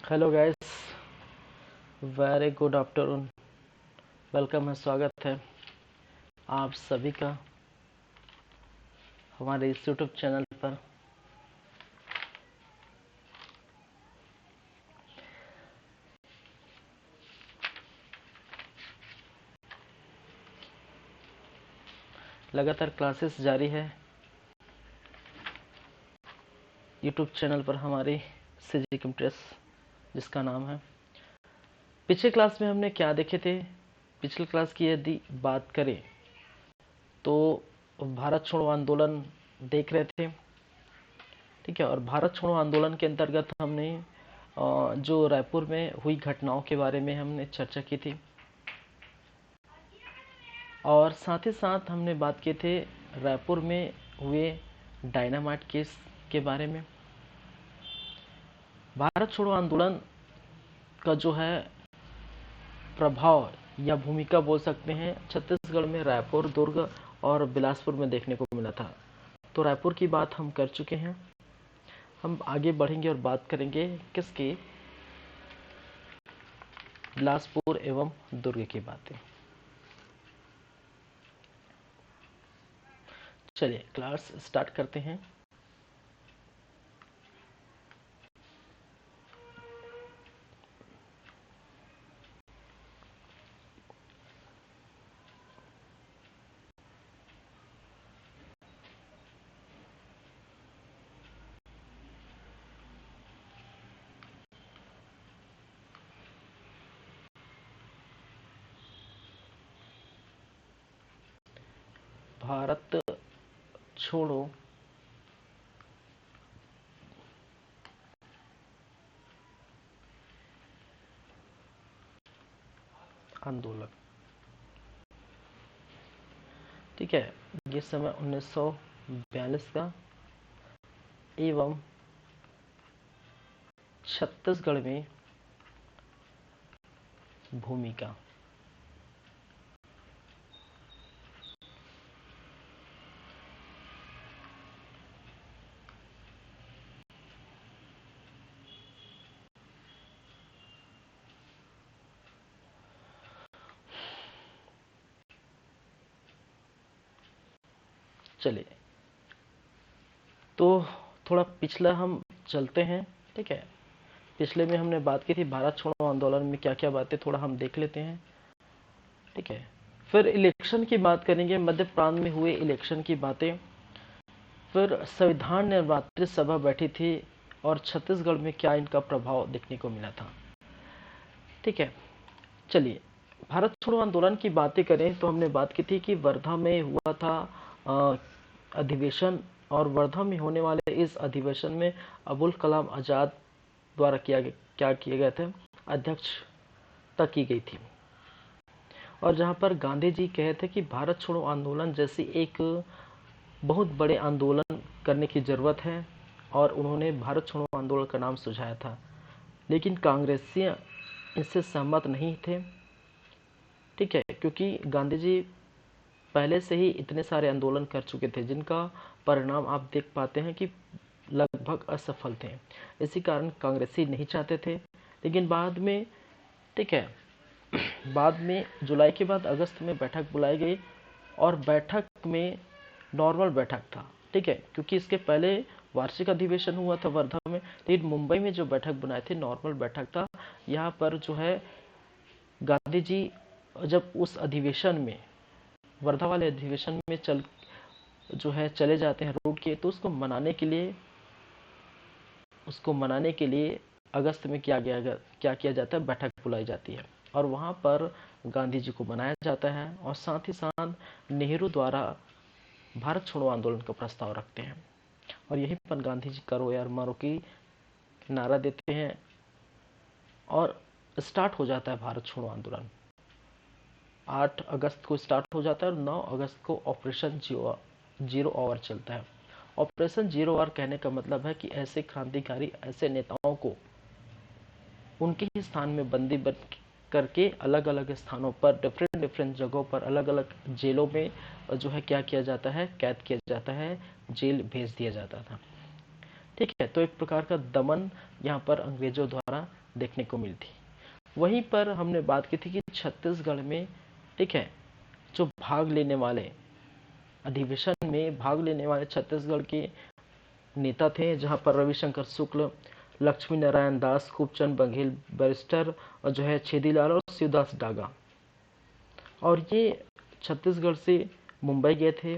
Hello guys, very good afternoon. Welcome है, स्वागत है आप सभी का हमारे इस यूट्यूब चैनल पर। लगातार क्लासेस जारी है यूट्यूब चैनल पर हमारी सीजी कंप्रेस, जिसका नाम है। पिछले क्लास में हमने क्या देखे थे? पिछले क्लास की यदि बात करें तो भारत छोड़ो आंदोलन देख रहे थे, ठीक है। और भारत छोड़ो आंदोलन के अंतर्गत हमने जो रायपुर में हुई घटनाओं के बारे में हमने चर्चा की थी, और साथ ही साथ हमने बात की थे रायपुर में हुए डायनामाइट केस के बारे में। भारत छोड़ो आंदोलन का जो है प्रभाव या भूमिका बोल सकते हैं, छत्तीसगढ़ में रायपुर, दुर्ग और बिलासपुर में देखने को मिला था। तो रायपुर की बात हम कर चुके हैं। हम आगे बढ़ेंगे और बात करेंगे किसकी? बिलासपुर एवं दुर्ग की बातें। चलिए क्लास स्टार्ट करते हैं। भारत छोड़ो आंदोलन, ठीक है। ये समय 1942 का एवं छत्तीसगढ़ में भूमिका। चलिए तो थोड़ा पिछला हम चलते हैं, ठीक है। पिछले में हमने बात की थी भारत छोड़ो आंदोलन में क्या क्या बातें, थोड़ा हम देख लेते हैं, ठीक है। फिर इलेक्शन की बात करेंगे, मध्य प्रांत में हुए इलेक्शन की बातें। फिर संविधान निर्मात्री सभा बैठी थी और छत्तीसगढ़ में क्या इनका प्रभाव देखने को मिला था, ठीक है। चलिए भारत छोड़ो आंदोलन की बातें करें तो हमने बात की थी कि वर्धा में हुआ था अधिवेशन, और वर्धा में होने वाले इस अधिवेशन में अबुल कलाम आजाद द्वारा क्या किए गए थे? अध्यक्षता की गई थी। और जहां पर गांधी जी कहे थे कि भारत छोड़ो आंदोलन जैसी एक बहुत बड़े आंदोलन करने की जरूरत है, और उन्होंने भारत छोड़ो आंदोलन का नाम सुझाया था। लेकिन कांग्रेसी इससे सहमत नहीं थे, ठीक है, क्योंकि गांधी जी पहले से ही इतने सारे आंदोलन कर चुके थे जिनका परिणाम आप देख पाते हैं कि लगभग असफल थे। इसी कारण कांग्रेसी नहीं चाहते थे। लेकिन बाद में, ठीक है, बाद में जुलाई के बाद अगस्त में बैठक बुलाई गई, और बैठक में नॉर्मल बैठक था, ठीक है, क्योंकि इसके पहले वार्षिक अधिवेशन हुआ था वर्धा में। लेकिन मुंबई में जो बैठक बनाई थी नॉर्मल बैठक था। यहाँ पर जो है गांधी जी जब उस अधिवेशन में, वर्धा वाले अधिवेशन में चले जाते हैं रोड के, तो उसको मनाने के लिए अगस्त में क्या किया जाता है? बैठक बुलाई जाती है, और वहां पर गांधी जी को मनाया जाता है, और साथ ही साथ नेहरू द्वारा भारत छोड़ो आंदोलन का प्रस्ताव रखते हैं। और यहीं पर गांधी जी करो यार मारो की नारा देते हैं, और स्टार्ट हो जाता है भारत छोड़ो आंदोलन। 8 अगस्त को स्टार्ट हो जाता है और 9 अगस्त को ऑपरेशन जीरो आवर चलता है। ऑपरेशन जीरो आवर कहने का मतलब है कि ऐसे क्रांतिकारी, ऐसे नेताओं को उनके ही स्थान में बंदी बन करके अलग अलग स्थानों पर, डिफरेंट डिफरेंट जगहों पर, अलग अलग जेलों में जो है क्या किया जाता है? कैद किया जाता है, जेल भेज दिया जाता था, ठीक है। तो एक प्रकार का दमन यहाँ पर अंग्रेजों द्वारा देखने को मिली थी। वहीं पर हमने बात की थी कि छत्तीसगढ़ में, ठीक है, जो भाग लेने वाले अधिवेशन में भाग लेने वाले छत्तीसगढ़ के नेता थे, जहां पर रविशंकर शुक्ल, लक्ष्मी नारायण दास, खूबचंद बघेल बैरिस्टर और जो है छेदीलाल और शिवदास डागा। और ये छत्तीसगढ़ से मुंबई गए थे,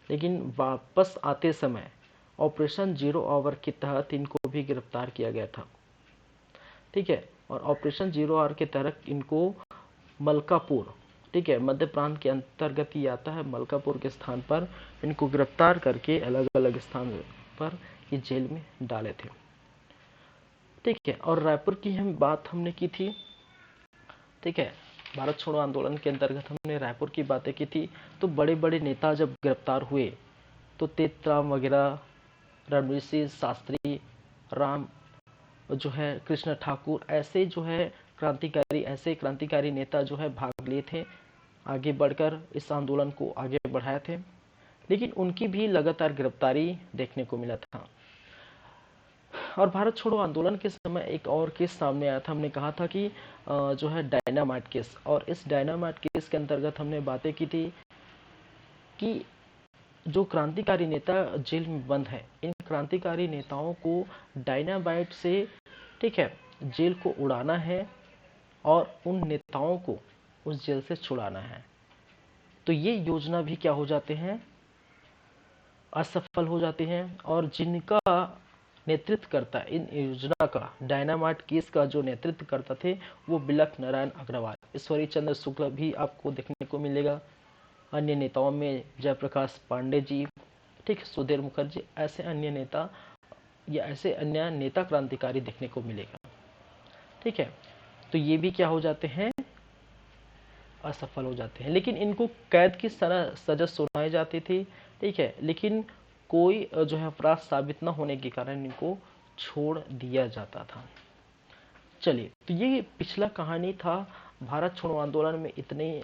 लेकिन वापस आते समय ऑपरेशन जीरो आवर के तहत इनको भी गिरफ्तार किया गया था, ठीक है। और ऑपरेशन जीरो आवर के तहत इनको मलकापुर, ठीक है, मध्य प्रांत के अंतर्गत ही आता है, मलकापुर के स्थान पर इनको गिरफ्तार करके अलग अलग स्थान पर ये जेल में डाले थे, ठीक है। और रायपुर की बात हमने की थी, ठीक है, भारत छोड़ो आंदोलन के अंतर्गत हमने रायपुर की बातें की थी। तो बड़े बड़े नेता जब गिरफ्तार हुए तो तेतराम वगैरह, रणवीर सिंह शास्त्री, राम जो है कृष्ण ठाकुर, ऐसे जो है क्रांतिकारी नेता जो है भाग लिए थे, आगे बढ़कर इस आंदोलन को आगे बढ़ाए थे, लेकिन उनकी भी लगातार गिरफ्तारी देखने को मिला था। और भारत छोड़ो आंदोलन के समय एक और केस सामने आया था। हमने कहा था कि जो है डायनामाइट केस, और इस डायनामाइट केस के अंतर्गत हमने बातें की थी कि जो क्रांतिकारी नेता जेल में बंद है, इन क्रांतिकारी नेताओं को डायनामाइट से, ठीक है, जेल को उड़ाना है और उन नेताओं को उस जेल से छुड़ाना है। तो ये योजना भी क्या हो जाते हैं, असफल हो जाती हैं। और जिनका नेतृत्व करता इन योजना का, डायनामाइट केस का जो नेतृत्व करता थे, वो बिलख नारायण अग्रवाल, ईश्वरी चंद्र शुक्ल भी आपको देखने को मिलेगा। अन्य नेताओं में जयप्रकाश पांडे जी, ठीक, सुधीर मुखर्जी, ऐसे अन्य नेता या ऐसे अन्य नेता क्रांतिकारी देखने को मिलेगा, ठीक है। तो ये भी क्या हो जाते हैं, असफल हो जाते हैं। लेकिन इनको कैद की सजा सुनाई जाती थी, ठीक है, लेकिन कोई जो है अपराध साबित न होने के कारण इनको छोड़ दिया जाता था। चलिए, तो ये पिछला कहानी था। भारत छोड़ो आंदोलन में इतने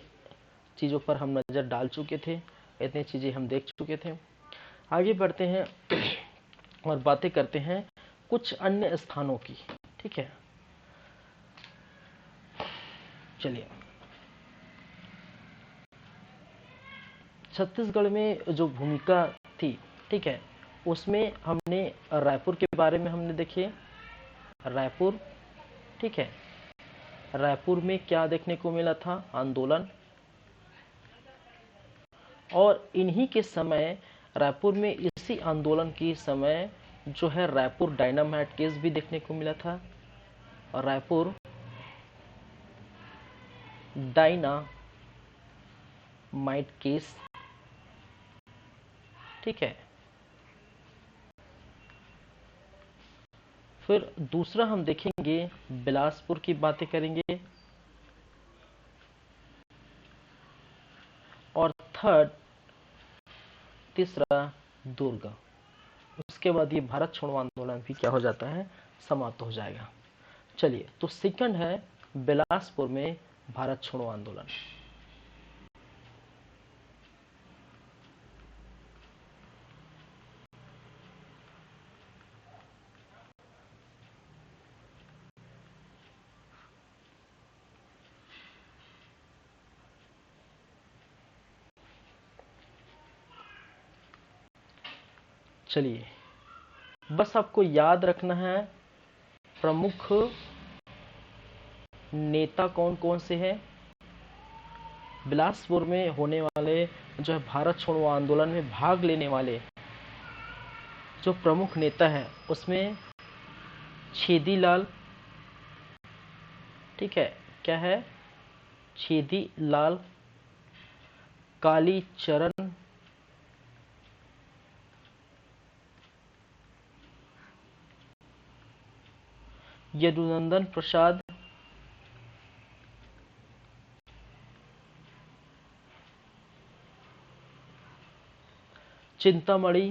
चीज़ों पर हम नज़र डाल चुके थे, इतनी चीज़ें हम देख चुके थे। आगे बढ़ते हैं और बातें करते हैं कुछ अन्य स्थानों की, ठीक है। चलिए, छत्तीसगढ़ में जो भूमिका थी, ठीक है, उसमें हमने रायपुर के बारे में हमने देखे। रायपुर, ठीक है, रायपुर में क्या देखने को मिला था, आंदोलन। और इन्हीं के समय रायपुर में इसी आंदोलन के समय जो है रायपुर डायनामाइट केस भी देखने को मिला था। और रायपुर डायनामाइट केस, ठीक है। फिर दूसरा हम देखेंगे, बिलासपुर की बातें करेंगे। और थर्ड, तीसरा दुर्ग। उसके बाद ये भारत छोड़ो आंदोलन भी क्या हो जाता है, समाप्त हो जाएगा। चलिए, तो सेकंड है बिलासपुर में भारत छोड़ो आंदोलन। चलिए, बस आपको याद रखना है प्रमुख नेता कौन कौन से हैं। बिलासपुर में होने वाले जो है भारत छोड़ो आंदोलन में भाग लेने वाले जो प्रमुख नेता हैं, उसमें छेदीलाल, ठीक है, क्या है, छेदीलाल, कालीचरण, यदुनंदन प्रसाद, चिंतामणि,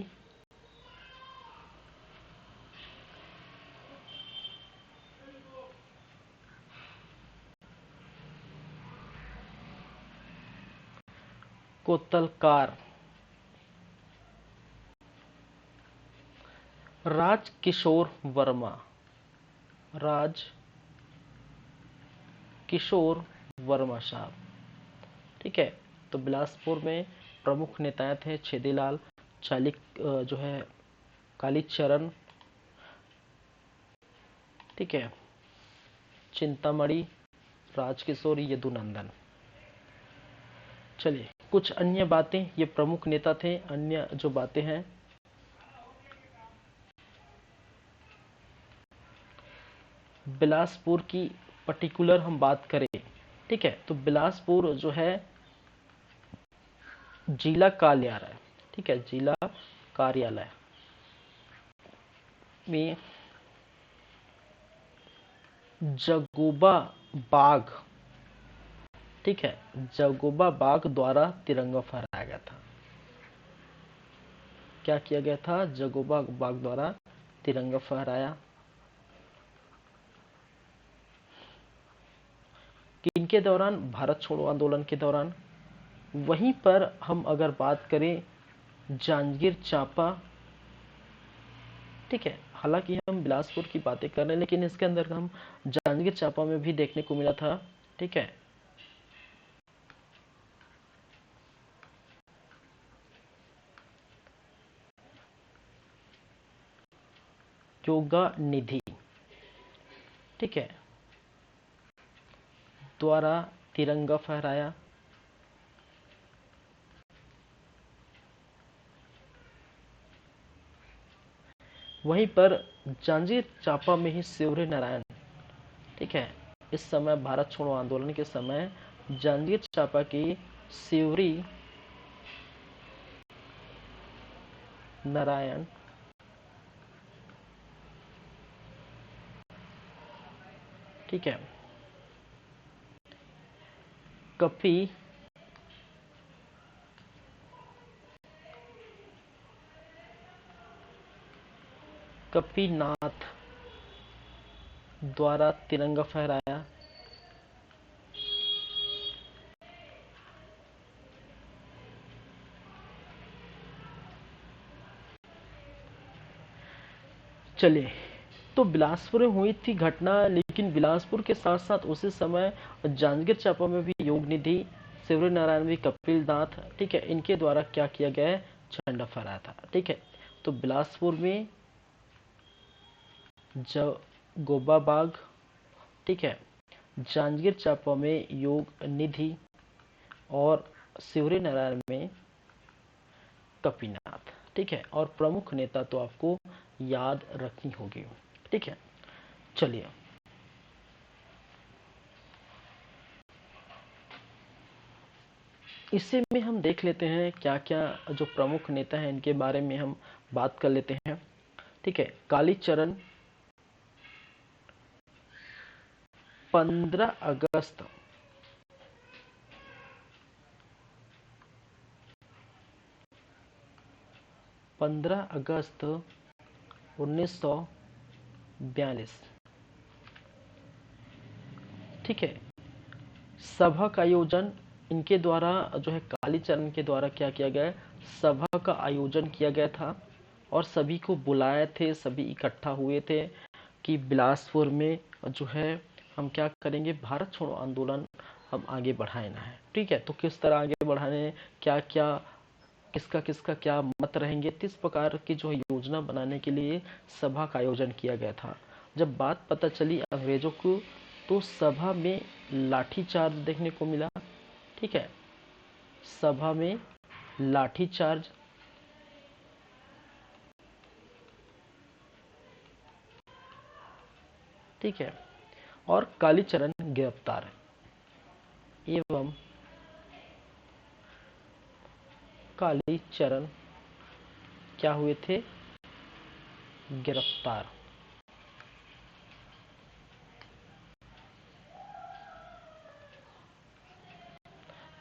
कोतलकार, राज किशोर वर्मा, राज किशोर वर्मा साहब। ठीक है, तो बिलासपुर में प्रमुख नेता थे छेदीलाल, चालिक जो है कालीचरण, ठीक है, चिंतामणि, राजकिशोर, यदुनंदन। चलिए कुछ अन्य बातें, ये प्रमुख नेता थे। अन्य जो बातें हैं, बिलासपुर की पर्टिकुलर हम बात करें, ठीक है, तो बिलासपुर जो है जिला कार्यालय, ठीक है, जिला कार्यालय में जगोबा बाग, ठीक है, जगोबा बाग द्वारा तिरंगा फहराया गया था। क्या किया गया था? जगोबा बाग द्वारा तिरंगा फहराया। किनके दौरान? भारत छोड़ो आंदोलन के दौरान। वहीं पर हम अगर बात करें जांजगीर चांपा, ठीक है, हालांकि हम बिलासपुर की बातें कर रहे हैं लेकिन इसके अंदर हम जांजगीर चांपा में भी देखने को मिला था, ठीक है, योगा निधि, ठीक है, द्वारा तिरंगा फहराया। वहीं पर जांजगीर चांपा में ही शिवरी नारायण, ठीक है, इस समय भारत छोड़ो आंदोलन के समय जांजगीर चांपा की शिवरी नारायण, ठीक है, कपी कपीनाथ द्वारा तिरंगा फहराया। चलिए, तो बिलासपुर में हुई थी घटना, लेकिन बिलासपुर के साथ साथ उसी समय जांजगीर चांपा में भी योग निधि, शिवरी नारायण भी, कपिल नाथ, ठीक है, इनके द्वारा क्या किया गया है? झंडा फहराया था। ठीक है, तो बिलासपुर में गोबा बाग, ठीक है, जांजगीर चांपा में योग निधि और शिवरी नारायण में कपिनाथ, ठीक है, और प्रमुख नेता तो आपको याद रखनी होगी। ठीक है, चलिए इसी में हम देख लेते हैं क्या क्या जो प्रमुख नेता हैं इनके बारे में हम बात कर लेते हैं। ठीक है, कालीचरण 15 अगस्त 1942, ठीक है, सभा का आयोजन इनके द्वारा जो है कालीचरण के द्वारा क्या किया गया? सभा का आयोजन किया गया था और सभी को बुलाए थे, सभी इकट्ठा हुए थे कि बिलासपुर में जो है हम क्या करेंगे? भारत छोड़ो आंदोलन हम आगे बढ़ाना है। ठीक है, तो किस तरह आगे बढ़ाने, क्या क्या, किसका किसका क्या मत रहेंगे, इस प्रकार की जो योजना बनाने के लिए सभा का आयोजन किया गया था। जब बात पता चली अंग्रेजों को तो सभा में लाठीचार्ज देखने को मिला। ठीक है, सभा में लाठीचार्ज, ठीक है, और कालीचरण गिरफ्तार एवं कालीचरण क्या हुए थे? गिरफ्तार।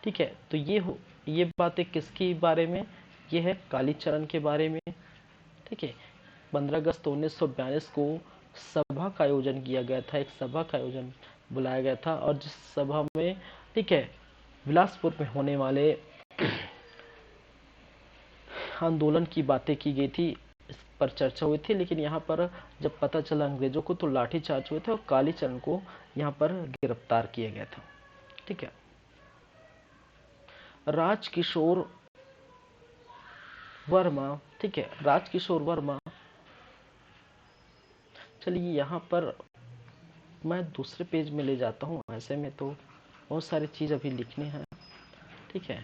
ठीक है, तो ये बातें किसके बारे में? ये है कालीचरण के बारे में। ठीक है, 15 अगस्त 1942 को सभा का आयोजन किया गया था, एक सभा का आयोजन बुलाया गया था और जिस सभा में, ठीक है, बिलासपुर में होने वाले आंदोलन की बातें की गई थी। पर चर्चा हुई थी, लेकिन यहाँ पर जब पता चला अंग्रेजों को तो लाठीचार्ज हुए थे और कालीचरण को यहाँ पर गिरफ्तार किया गया था। ठीक है। राजकिशोर वर्मा, ठीक है, राजकिशोर वर्मा। चलिए यहाँ पर मैं दूसरे पेज में ले जाता हूँ, ऐसे में तो बहुत सारी चीज अभी लिखनी है। ठीक है।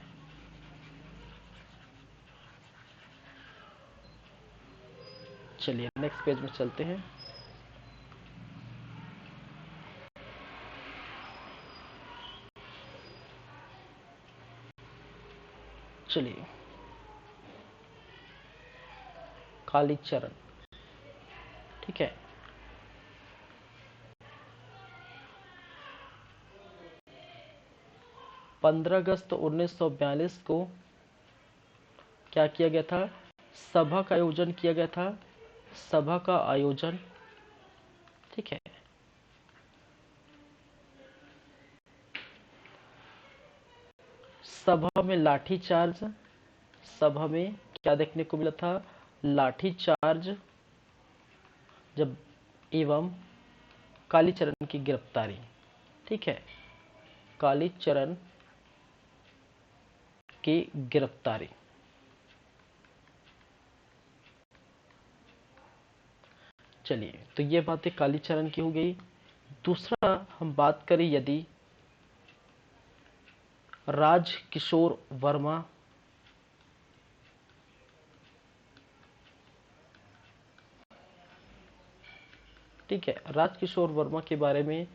चलिए नेक्स्ट पेज में चलते हैं। चलिए, कालीचरण, ठीक है, 15 अगस्त 1942 को क्या किया गया था? सभा का आयोजन किया गया था। सभा का आयोजन, ठीक है। सभा में लाठीचार्ज, सभा में क्या देखने को मिला था? लाठीचार्ज जब एवं कालीचरण की गिरफ्तारी, ठीक है, कालीचरण की गिरफ्तारी। चलिए, तो ये बातें कालीचरण की हो गई। दूसरा हम बात करें यदि राजकिशोर वर्मा, ठीक है, राजकिशोर वर्मा के बारे में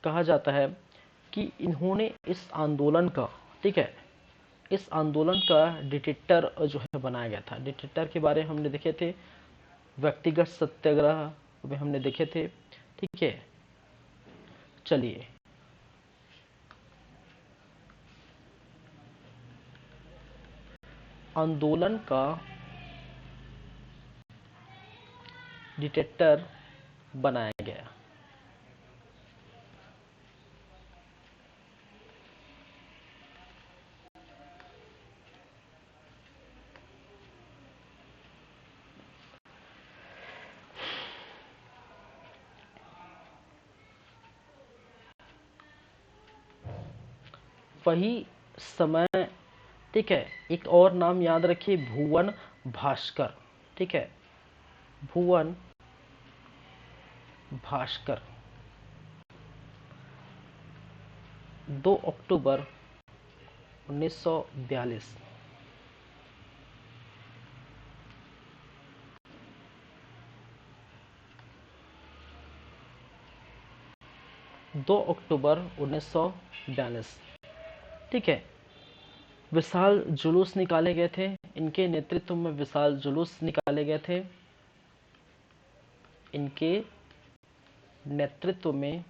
कहा जाता है कि इन्होंने इस आंदोलन का, ठीक है, इस आंदोलन का डिटेक्टर जो है बनाया गया था। डिटेक्टर के बारे में हमने देखे थे, व्यक्तिगत सत्याग्रह में हमने देखे थे। ठीक है। चलिए, आंदोलन का डिटेक्टर बनाया गया। वही समय, ठीक है, एक और नाम याद रखिए, भुवन भास्कर, ठीक है, भुवन भास्कर। 2 अक्टूबर 1942, 2 अक्टूबर 1942, ठीक है, विशाल जुलूस निकाले गए थे। इनके नेतृत्व में विशाल जुलूस निकाले गए थे। इनके नेतृत्व में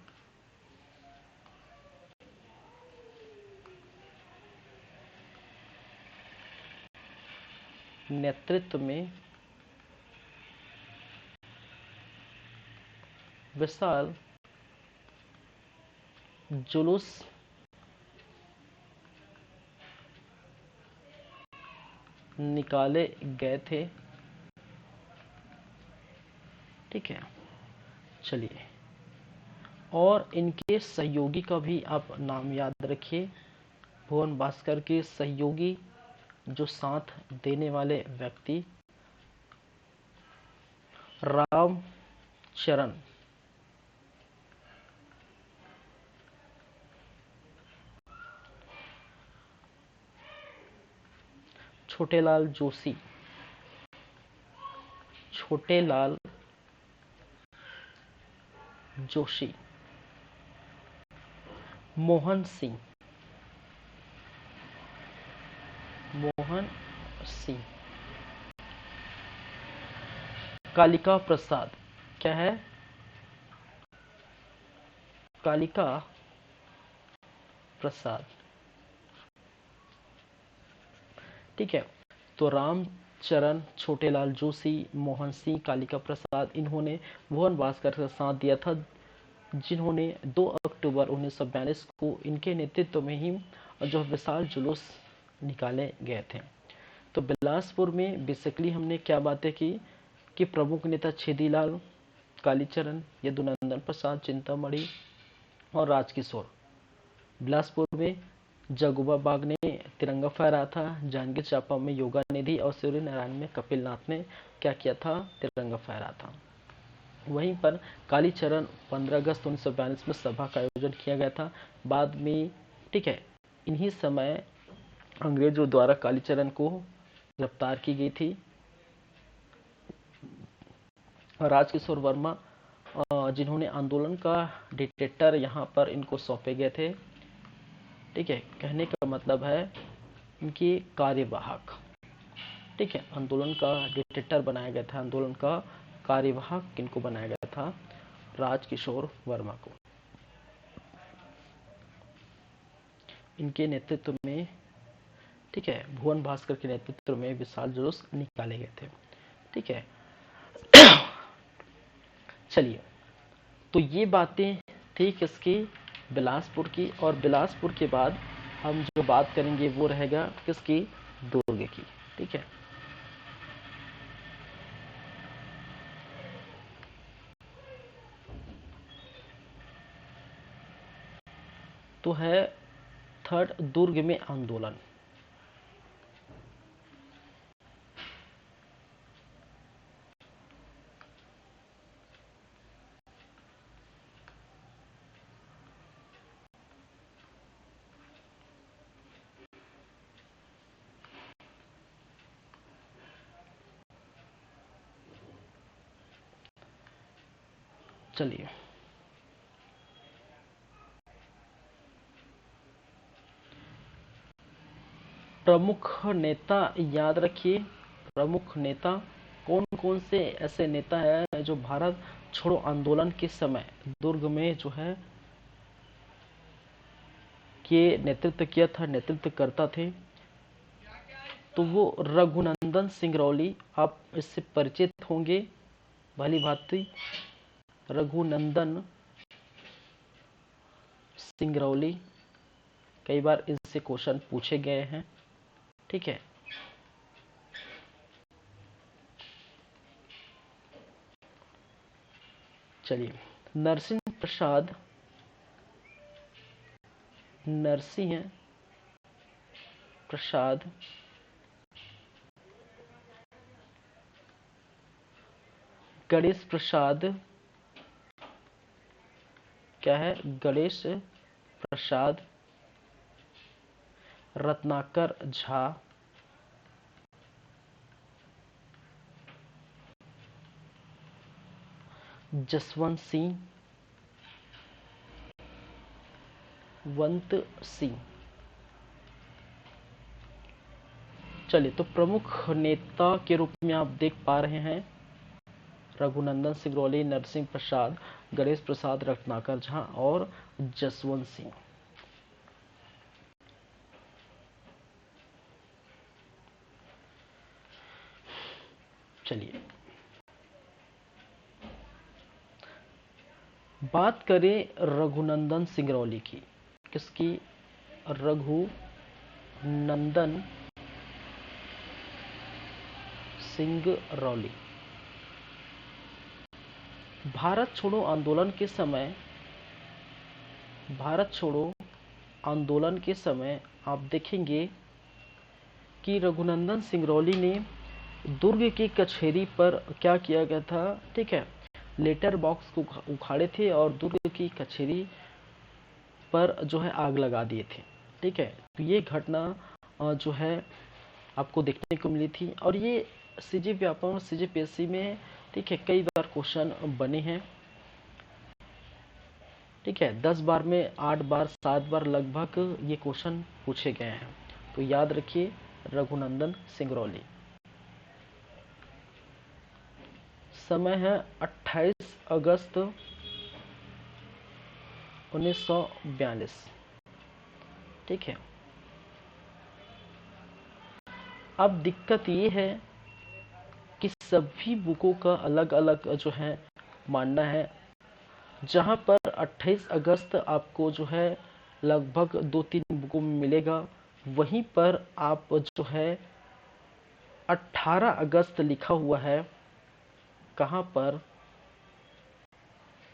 विशाल जुलूस निकाले गए थे। ठीक है। चलिए, और इनके सहयोगी का भी आप नाम याद रखिए। भुवन भास्कर के सहयोगी, जो साथ देने वाले व्यक्ति, रामचरण, छोटेलाल जोशी, छोटेलाल जोशी, मोहन सिंह, मोहन सिंह, कालिका प्रसाद, क्या है? कालिका प्रसाद। ठीक है। तो रामचरण, छोटेलाल जोशी, मोहन सिंह, कालिका प्रसाद, इन्होंने भुवन भास्कर का साथ दिया था, जिन्होंने 2 अक्टूबर 1942 को इनके नेतृत्व में ही जो विशाल जुलूस निकाले गए थे। तो तो बिलासपुर में बेसिकली हमने क्या बातें की कि प्रमुख नेता छेदीलाल, कालीचरण, यदुनंदन प्रसाद, चिंतामणि और राजकिशोर। बिलासपुर में जगुबा बाग ने तिरंगा फहराया था, जांजगीर चांपा में योगा निधि और सूर्य नारायण में कपिल नाथ ने क्या किया था, तिरंगा फहराया था। वहीं पर कालीचरण 15 अगस्त 1942 में सभा का आयोजन किया गया था। बाद में ठीक है, इन्हीं समय अंग्रेजों द्वारा कालीचरण को गिरफ्तार की गई थी। राजकिशोर वर्मा जिन्होंने आंदोलन का डिक्टेटर यहाँ पर इनको सौंपे गए थे। ठीक है, कहने का मतलब है इनके कार्यवाहक। ठीक है, आंदोलन का डिक्टेटर बनाया गया था, आंदोलन का कार्यवाहक किनको बनाया गया था, राजकिशोर वर्मा को। इनके नेतृत्व में ठीक है, भुवन भास्कर के नेतृत्व में विशाल जुलूस निकाले गए थे। ठीक है, चलिए, तो ये बातें थी किसकी, बिलासपुर की। और बिलासपुर के बाद हम जो बात करेंगे वो रहेगा किसकी, दुर्ग की। ठीक है, तो है थर्ड, दुर्ग में आंदोलन। चलिए, प्रमुख नेता याद रखिए, प्रमुख नेता कौन कौन से ऐसे नेता हैं जो भारत छोड़ो आंदोलन के समय दुर्ग में जो है के नेतृत्व किया था, नेतृत्व करता थे। तो वो रघुनंदन सिंगरौली, आप इससे परिचित होंगे भली भांति। रघुनंदन सिंगरौली, कई बार इनसे क्वेश्चन पूछे गए हैं। ठीक है, चलिए, नरसिंह प्रसाद, नरसिंह प्रसाद गणेश प्रसाद, क्या है, गणेश प्रसाद, रत्नाकर झा, जसवंत सिंह, वंत सिंह। चलिए, तो प्रमुख नेता के रूप में आप देख पा रहे हैं रघुनंदन सिंगरौली, नरसिंह प्रसाद, गणेश प्रसाद, रत्नाकर झा और जसवंत सिंह। चलिए, बात करें रघुनंदन सिंगरौली की। किसकी, रघुनंदन सिंगरौली। भारत छोड़ो आंदोलन के समय, भारत छोड़ो आंदोलन के समय आप देखेंगे कि रघुनंदन सिंगरौली ने दुर्ग की कचहरी पर क्या किया गया था। ठीक है, लेटर बॉक्स को उखाड़े थे और दुर्ग की कचहरी पर जो है आग लगा दिए थे। ठीक है, तो ये घटना जो है आपको देखने को मिली थी। और ये सीजी व्यापम और सीजीपीएससी में ठीक है कई बार क्वेश्चन बने हैं। ठीक है, 10 बार में 8 बार 7 बार लगभग ये क्वेश्चन पूछे गए हैं। तो याद रखिए रघुनंदन सिंगरौली। समय है 28 अगस्त 1942। ठीक है, अब दिक्कत ये है कि सभी बुकों का अलग अलग जो है मानना है। जहां पर 28 अगस्त आपको जो है लगभग 2-3 बुकों में मिलेगा, वहीं पर आप जो है 18 अगस्त लिखा हुआ है कहाँ पर?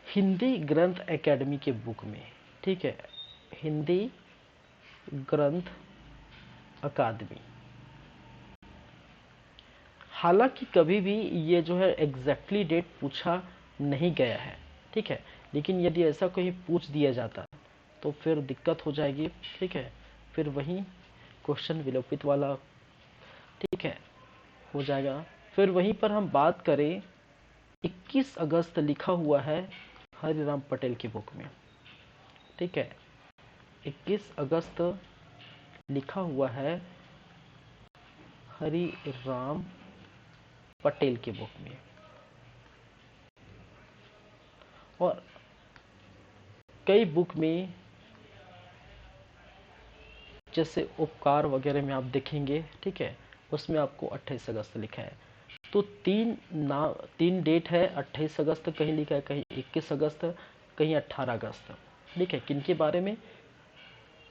हिंदी ग्रंथ एकेडमी के बुक में, ठीक है, हिंदी ग्रंथ अकादमी। हालांकि कभी भी ये जो है एग्जैक्टली डेट पूछा नहीं गया है, ठीक है, लेकिन यदि ऐसा कोई पूछ दिया जाता तो फिर दिक्कत हो जाएगी, ठीक है, फिर वही क्वेश्चन विलोपित वाला, ठीक है, हो जाएगा। फिर वहीं पर हम बात करें, 21 अगस्त लिखा हुआ है हरिराम पटेल की बुक में, ठीक है, 21 अगस्त लिखा हुआ है हरिराम पटेल की बुक में। और कई बुक में जैसे उपकार वगैरह में आप देखेंगे, ठीक है, उसमें आपको 28 अगस्त लिखा है। तो तीन डेट है, 28 अगस्त कहीं लिखा है, कहीं 21 अगस्त, कहीं 18 अगस्त, ठीक है। किनके बारे में?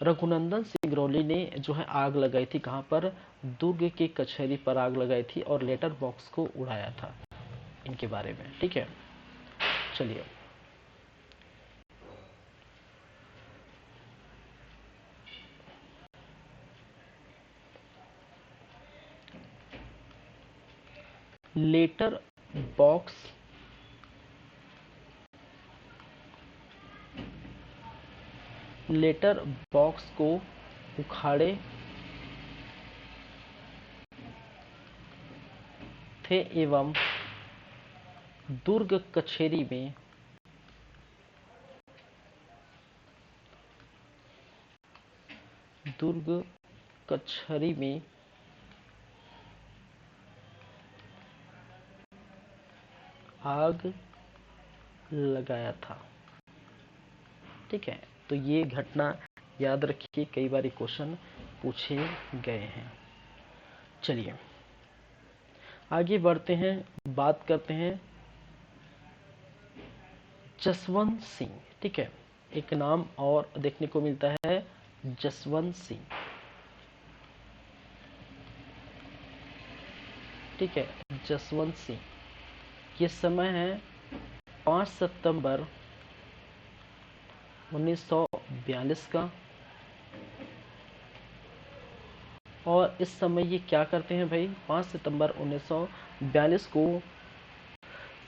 रघुनंदन सिंगरौली ने जो है आग लगाई थी, कहाँ पर? दुर्ग के कचहरी पर आग लगाई थी और लेटर बॉक्स को उड़ाया था, इनके बारे में, ठीक है। चलिए, लेटर बॉक्स लेटर बॉक्स को उखाड़े थे एवं दुर्ग कचहरी में दुर्ग कचहरी में आग लगाया था, ठीक है। तो ये घटना याद रखिए, कई बार क्वेश्चन पूछे गए हैं। चलिए आगे बढ़ते हैं, बात करते हैं जसवंत सिंह, ठीक है, एक नाम और देखने को मिलता है जसवंत सिंह, ठीक है, जसवंत सिंह। ये समय है 5 सितंबर 1942 का। और इस समय ये क्या करते हैं भाई? 5 सितंबर 1942 को,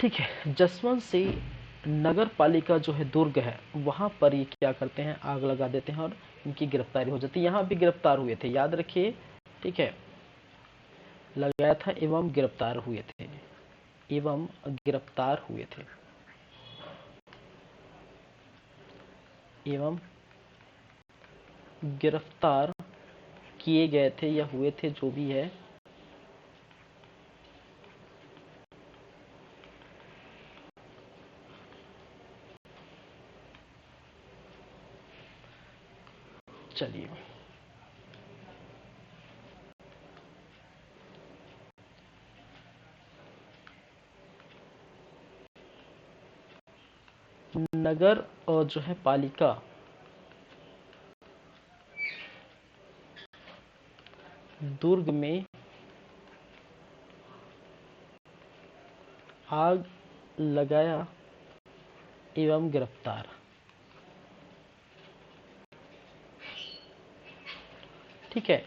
ठीक है, जसवंत सिंह नगर पालिका जो है दुर्ग है, वहां पर ये क्या करते हैं? आग लगा देते हैं और इनकी गिरफ्तारी हो जाती है। यहाँ भी गिरफ्तार हुए थे, याद रखिए, ठीक है, लगाया था एवं गिरफ्तार हुए थे, एवं गिरफ्तार हुए थे, एवं गिरफ्तार किए गए थे या हुए थे, जो भी है। चलिए नगर और जो है पालिका दुर्ग में आग लगाया एवं गिरफ्तार, ठीक है।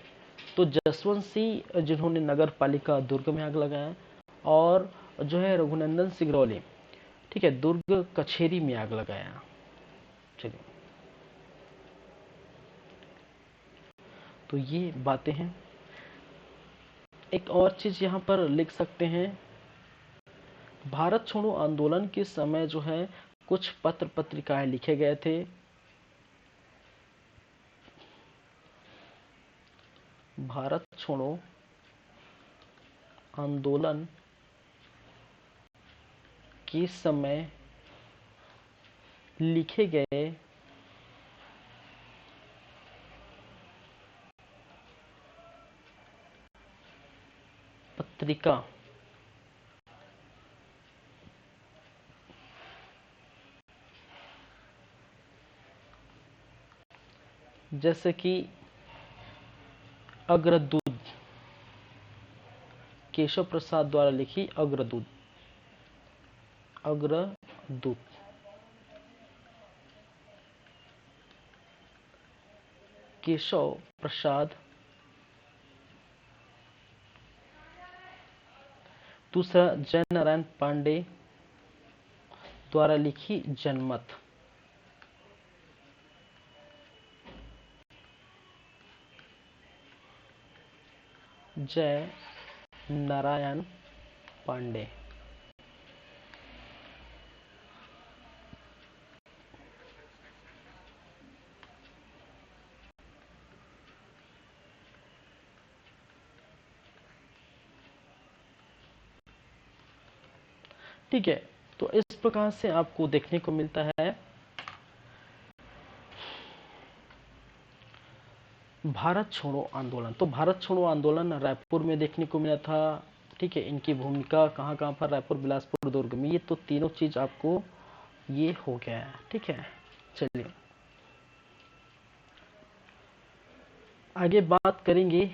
तो जसवंत सिंह जिन्होंने नगर पालिका दुर्ग में आग लगाया, और जो है रघुनंदन सिंगरौली, ठीक है, दुर्ग कचहरी में आग लगाया। चलिए, तो ये बातें हैं। एक और चीज यहाँ पर लिख सकते हैं, भारत छोड़ो आंदोलन के समय जो है कुछ पत्र पत्रिकाएं लिखे गए थे। भारत छोड़ो आंदोलन के समय लिखे गए पत्रिका जैसे कि अग्रदूत, केशव प्रसाद द्वारा लिखी अग्रदूत। अग्रदूत केशव प्रसाद। दूसरा जय नारायण पांडे द्वारा लिखी जनमत। जय नारायण पांडे। ठीक है, तो इस प्रकार से आपको देखने को मिलता है भारत छोड़ो आंदोलन। तो भारत छोड़ो आंदोलन रायपुर में देखने को मिला था। ठीक है, इनकी भूमिका कहाँ कहाँ पर, रायपुर, बिलासपुर, दुर्ग में, ये तो तीनों चीज आपको ये हो गया है। ठीक है, चलिए आगे बात करेंगे,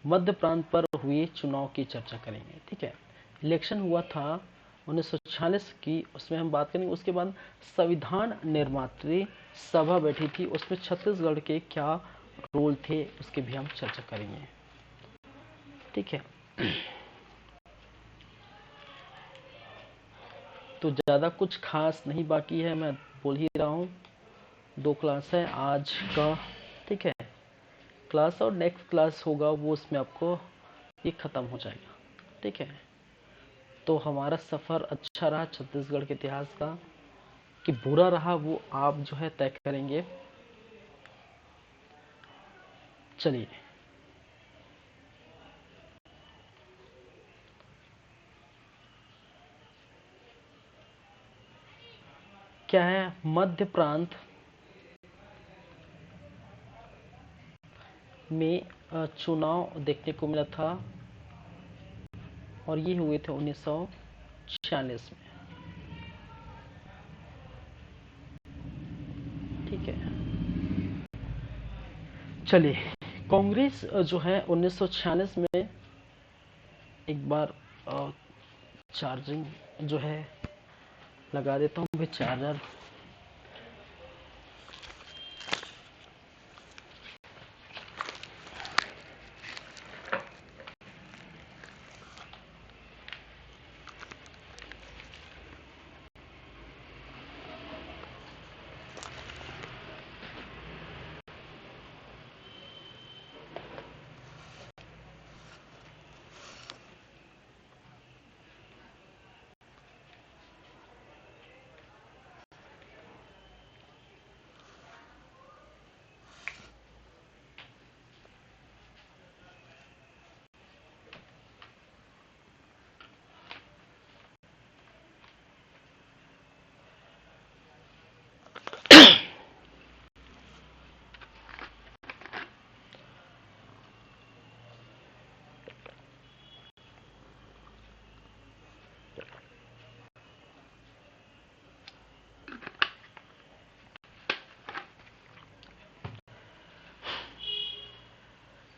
मध्य प्रांत पर हुए चुनाव की चर्चा करेंगे। ठीक है, इलेक्शन हुआ था 1946 की, उसमें हम बात करेंगे। उसके बाद संविधान निर्मात्री सभा बैठी थी, उसमें छत्तीसगढ़ के क्या रोल थे उसके भी हम चर्चा करेंगे। ठीक है, तो ज़्यादा कुछ खास नहीं बाकी है, मैं बोल ही रहा हूँ। 2 क्लास है आज का। ठीक है, क्लास और नेक्स्ट क्लास होगा वो, उसमें आपको ये ख़त्म हो जाएगा। ठीक है, तो हमारा सफ़र अच्छा रहा छत्तीसगढ़ के इतिहास का, कि बुरा रहा वो आप जो है तय करेंगे। चलिए, क्या है, मध्य प्रांत में चुनाव देखने को मिला था, और ये हुए थे 1946 में। ठीक है, चलिए, कांग्रेस जो है 1946 में, एक बार चार्जिंग जो है लगा देता हूँ भाई, चार्जर।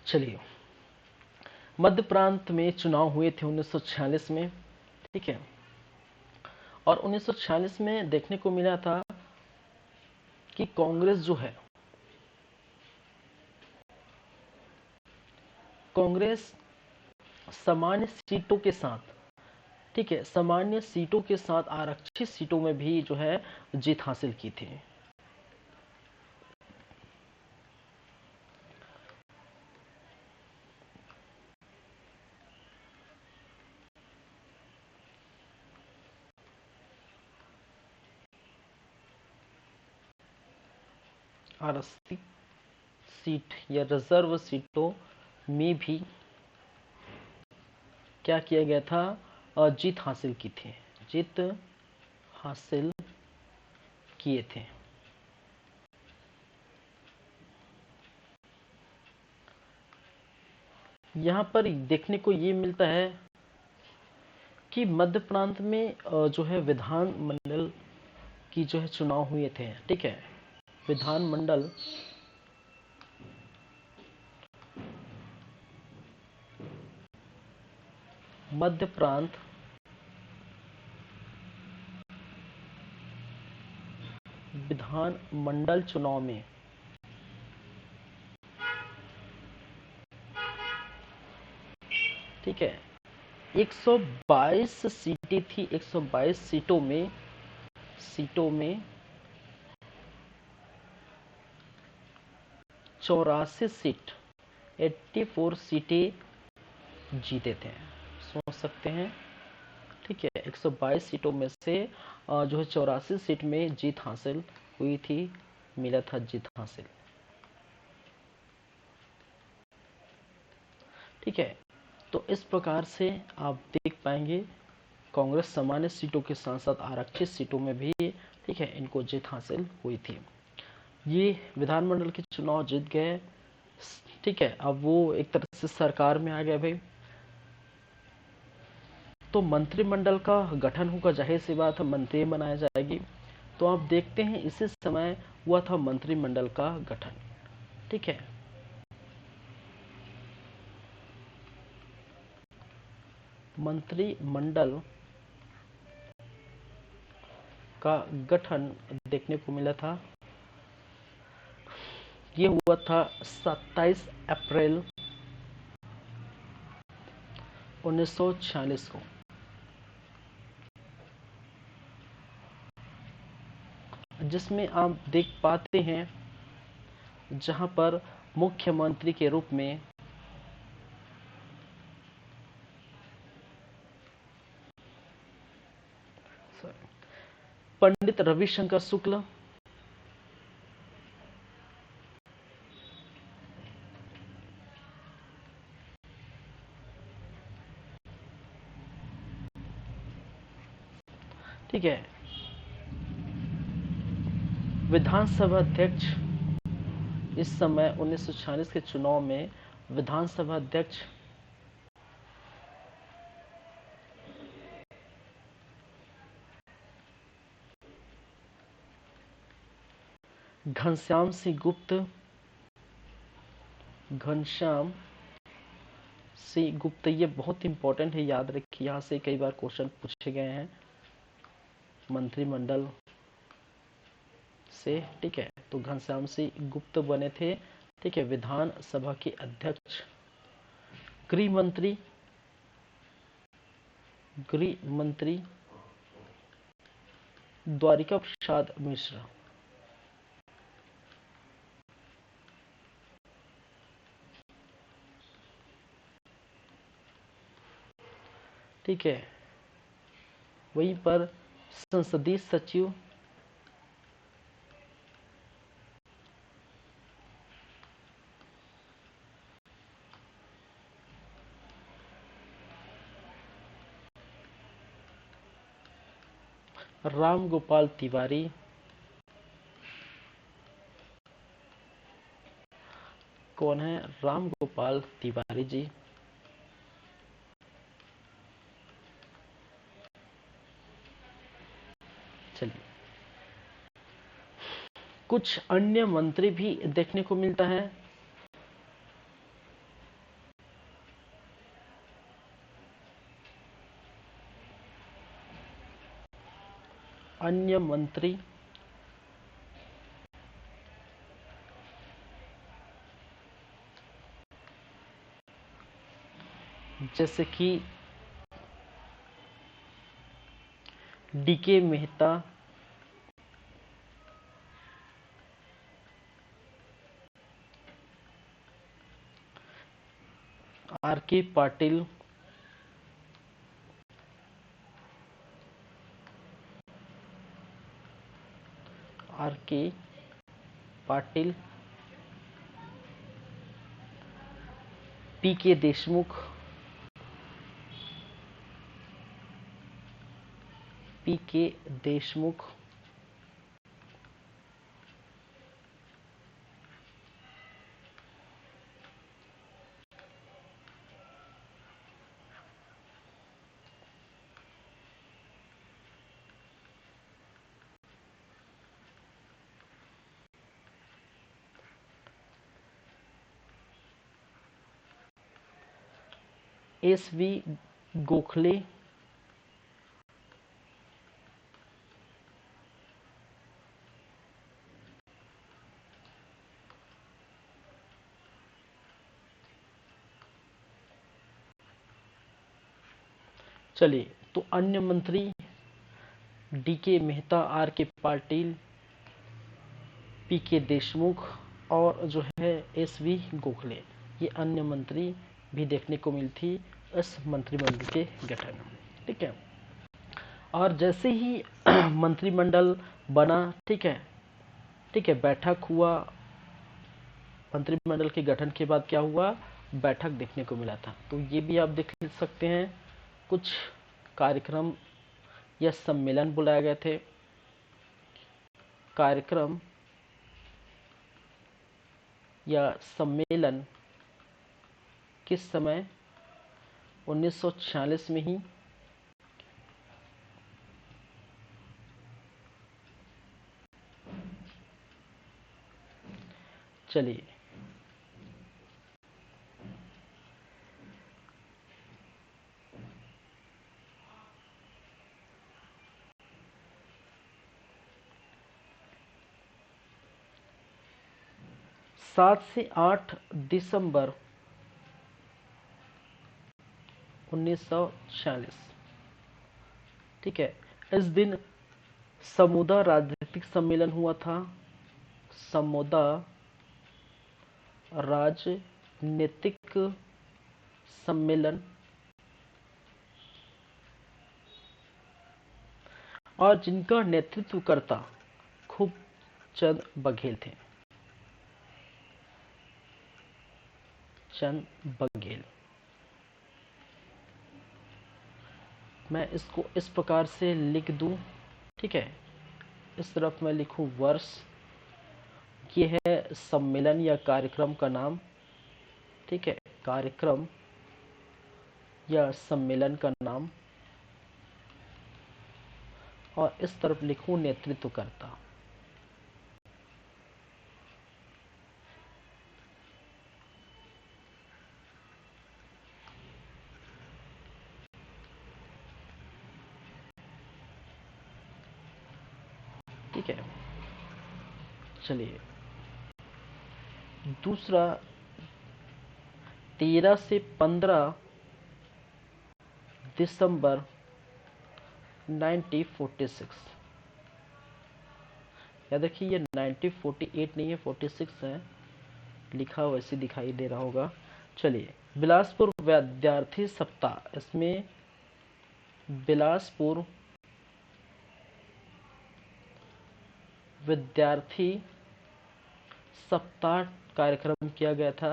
चलिए, मध्य प्रांत में चुनाव हुए थे 1946 में। ठीक है, और 1946 में देखने को मिला था कि कांग्रेस जो है, कांग्रेस सामान्य सीटों के साथ, ठीक है, सामान्य सीटों के साथ आरक्षित सीटों में भी जो है जीत हासिल की थी। आरक्षित सीट या रिजर्व सीटों में भी क्या किया गया था, जीत हासिल की थी, जीत हासिल किए थे। यहाँ पर देखने को ये मिलता है कि मध्य प्रांत में जो है विधान मंडल की जो है चुनाव हुए थे। ठीक है, विधानमंडल मध्य प्रांत विधान मंडल चुनाव में ठीक है 122 सीटें थी। 122 सीटों में 84 सीट 84 सीटें जीते थे। सोच सकते हैं ठीक है 122 सीटों में से जो है 84 सीट में जीत हासिल हुई थी, मिला था जीत हासिल। ठीक है तो इस प्रकार से आप देख पाएंगे कांग्रेस सामान्य सीटों के साथ साथ आरक्षित सीटों में भी ठीक है इनको जीत हासिल हुई थी। ये विधानमंडल के चुनाव जीत गए। ठीक है अब वो एक तरह से सरकार में आ गया भाई, तो मंत्रिमंडल का गठन होगा, जाहिर सी बात है मंत्री बनाया जाएगी। तो आप देखते हैं इसी समय हुआ था मंत्रिमंडल का गठन। ठीक है मंत्रिमंडल का गठन देखने को मिला था। ये हुआ था 27 अप्रैल 1946 को, जिसमें आप देख पाते हैं जहां पर मुख्यमंत्री के रूप में पंडित रविशंकर शुक्ल, ठीक है विधानसभा अध्यक्ष, इस समय 1946 के चुनाव में विधानसभा अध्यक्ष घनश्याम सिंह गुप्त, घनश्याम सिंह गुप्त, ये बहुत इंपॉर्टेंट है, याद रखिए, यहाँ से कई बार क्वेश्चन पूछे गए हैं मंत्रिमंडल से। ठीक है तो घनश्याम सिंह गुप्त बने थे ठीक है विधानसभा के अध्यक्ष। गृह मंत्री द्वारिका प्रसाद मिश्र। ठीक है वहीं पर संसदीय सचिव राम गोपाल तिवारी। कौन है? राम गोपाल तिवारी जी। चलिए कुछ अन्य मंत्री भी देखने को मिलता है। अन्य मंत्री जैसे कि डीके मेहता, आर के पाटिल, आर के पाटिल, पी के देशमुख, पी के देशमुख, एस वी गोखले, चलिए तो अन्य मंत्री डी के मेहता, आर के पाटिल, पी के देशमुख और जो है एस वी गोखले, ये अन्य मंत्री भी देखने को मिली थी इस मंत्रिमंडल के गठन। ठीक है, और जैसे ही मंत्रिमंडल बना, ठीक है, ठीक है, बैठक हुआ, मंत्रिमंडल के गठन के बाद क्या हुआ, बैठक देखने को मिला था। तो ये भी आप देख सकते हैं, कुछ कार्यक्रम या सम्मेलन बुलाए गए थे। कार्यक्रम या सम्मेलन किस समय, 1946 में ही। चलिए, सात से 8 दिसंबर 1946, ठीक है, इस दिन समूदा राजनीतिक सम्मेलन हुआ था। समूदा राजनीतिक सम्मेलन, और जिनका नेतृत्व करता खूब चंद बघेल थे। चंद बघेल, मैं इसको इस प्रकार से लिख दूं, ठीक है, इस तरफ मैं लिखूं वर्ष, ये है सम्मेलन या कार्यक्रम का नाम, ठीक है, कार्यक्रम या सम्मेलन का नाम, और इस तरफ लिखूं नेतृत्व करता। ठीक है, चलिए दूसरा, 13 से 15 दिसंबर 1946, याद रखिए ये 1948 नहीं है, 46 है, लिखा वैसे दिखाई दे रहा होगा। चलिए, बिलासपुर विद्यार्थी सप्ताह, इसमें बिलासपुर विद्यार्थी सप्ताह कार्यक्रम किया गया था।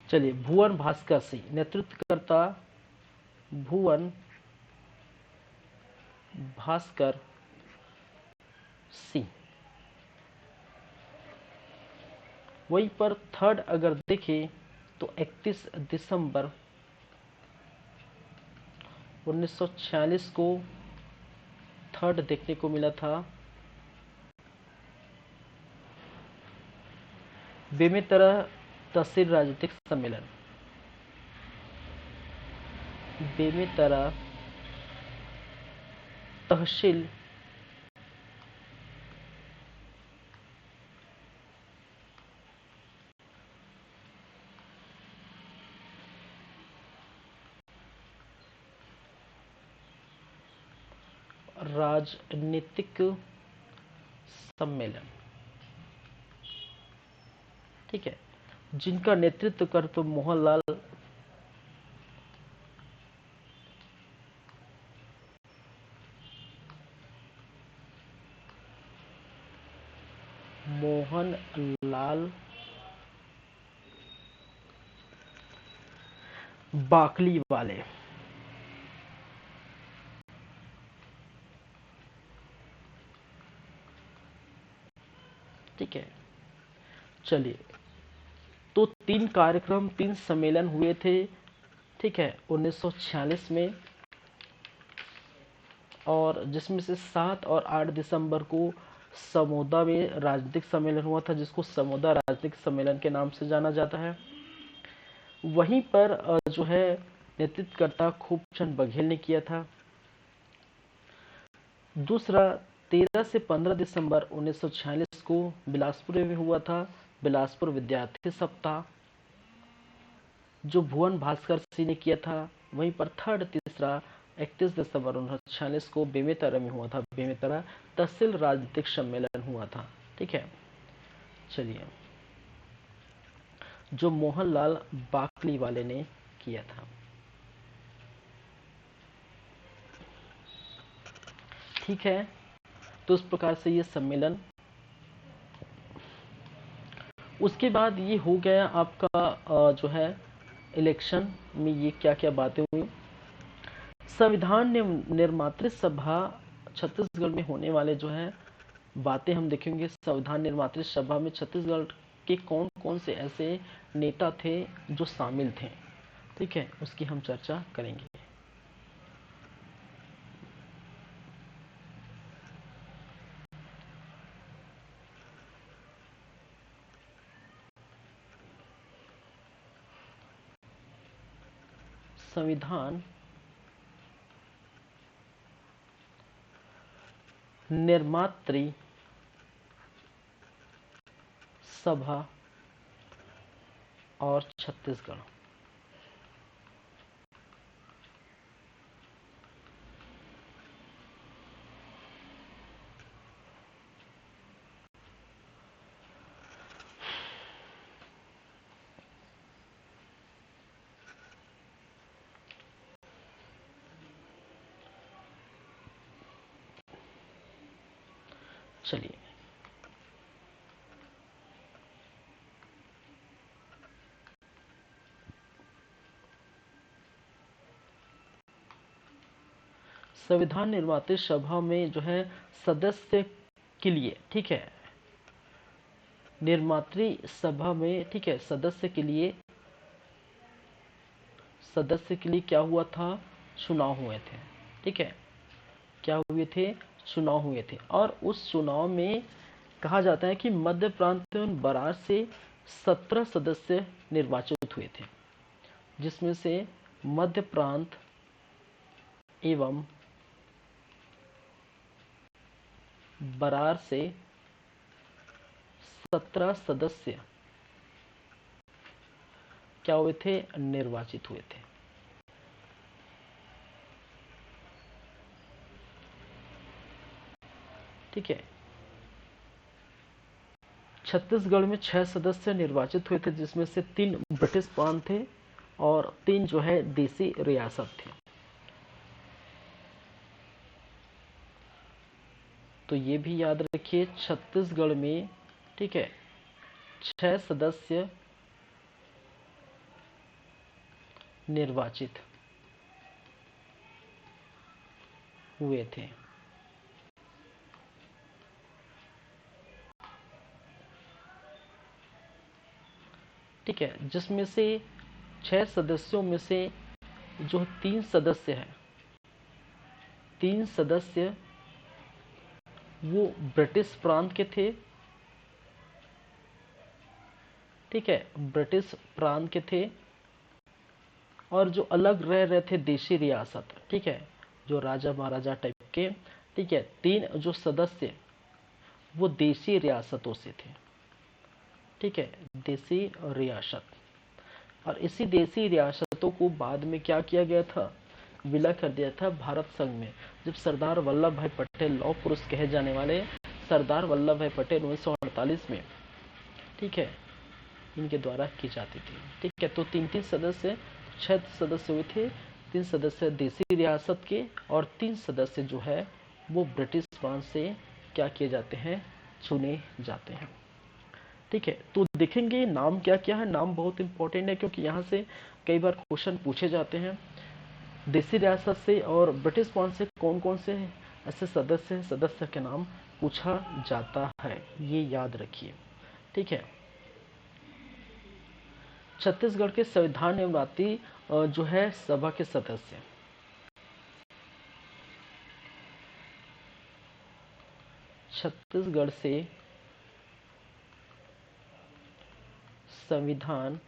चलिए, भुवन भास्कर सिंह नेतृत्व करता, भुवन भास्कर सिंह। वहीं पर थर्ड अगर देखें तो 31 दिसंबर 1946 को थर्ड देखने को मिला था, बेमेतरा तहसील राजनीतिक सम्मेलन। बेमेतरा तहसील राजनीतिक सम्मेलन, ठीक है, जिनका नेतृत्व कर तो मोहनलाल बाकली वाले। ठीक है, चलिए, तो 3 कार्यक्रम, 3 सम्मेलन हुए थे, ठीक है, 1946 में, और जिसमें से 7 और 8 दिसंबर को समोदा में राजनीतिक सम्मेलन हुआ था, जिसको समोदा राजनीतिक सम्मेलन के नाम से जाना जाता है। वहीं पर जो है नेतृत्वकर्ता खूबचंद बघेल ने किया था। दूसरा 13 से 15 दिसंबर 1946 को बिलासपुर में हुआ था बिलासपुर विद्यार्थी सप्ताह, जो भुवन भास्कर सिंह ने किया था। वहीं पर थर्ड तीसरा 31 दिसंबर 1946 को बेमेतरा में हुआ था। बेमेतरा तहसील राजनीतिक सम्मेलन हुआ था। ठीक है, चलिए, जो मोहनलाल बाकली वाले ने किया था। ठीक है, तो इस प्रकार से ये सम्मेलन, उसके बाद ये हो गया आपका जो है इलेक्शन में ये क्या क्या बातें हुई। संविधान निर्मात्री सभा छत्तीसगढ़ में होने वाले जो है बातें हम देखेंगे। संविधान निर्मात्री सभा में छत्तीसगढ़ के कौन कौन से ऐसे नेता थे जो शामिल थे, ठीक है, उसकी हम चर्चा करेंगे। संविधान निर्मात्री सभा और छत्तीसगढ़, चलिए, संविधान निर्मात्री सभा में जो है सदस्य के लिए, ठीक है, निर्मात्री सभा में, ठीक है, सदस्य के लिए क्या हुआ था, चुनाव हुए थे। ठीक है, क्या हुए थे, चुनाव हुए थे। और उस चुनाव में कहा जाता है कि मध्य प्रांत एवं बरार से 17 सदस्य निर्वाचित हुए थे, जिसमें से मध्य प्रांत एवं बरार से 17 सदस्य क्या हुए थे, निर्वाचित हुए थे। ठीक है, छत्तीसगढ़ में 6 सदस्य निर्वाचित हुए थे, जिसमें से 3 ब्रिटिश प्रांत थे और 3 जो है देसी रियासत थे। तो ये भी याद रखिए, छत्तीसगढ़ में, ठीक है, 6 सदस्य निर्वाचित हुए थे। ठीक है, जिसमें से 6 सदस्यों में से जो 3 सदस्य हैं, 3 सदस्य वो ब्रिटिश प्रांत के थे। ठीक है, ब्रिटिश प्रांत के थे। और जो अलग रह रहे थे देशी रियासत, ठीक है, जो राजा महाराजा टाइप के। ठीक है, 3 जो सदस्य वो देशी रियासतों से थे। ठीक है, देशी रियासत। और इसी देशी रियासतों को बाद में क्या किया गया था, विलय कर दिया था भारत संघ में, जब सरदार वल्लभ भाई पटेल, लौह पुरुष कहे जाने वाले सरदार वल्लभ भाई पटेल 1948 में, ठीक है, इनके द्वारा की जाती थी। ठीक है, तो 3-3 सदस्य, 6 सदस्य हुए थे। 3 सदस्य देसी रियासत के और 3 सदस्य जो है वो ब्रिटिश प्रांत से क्या किए जाते हैं, चुने जाते हैं। ठीक है, तो देखेंगे नाम क्या क्या है। नाम बहुत इंपॉर्टेंट है, क्योंकि यहाँ से कई बार क्वेश्चन पूछे जाते हैं। देसी रियासत से और ब्रिटिश प्रांत से कौन कौन से ऐसे सदस्य के नाम पूछा जाता है, ये याद रखिए। ठीक है, छत्तीसगढ़ के संविधान निर्मात्री जो है सभा के सदस्य, छत्तीसगढ़ से संविधान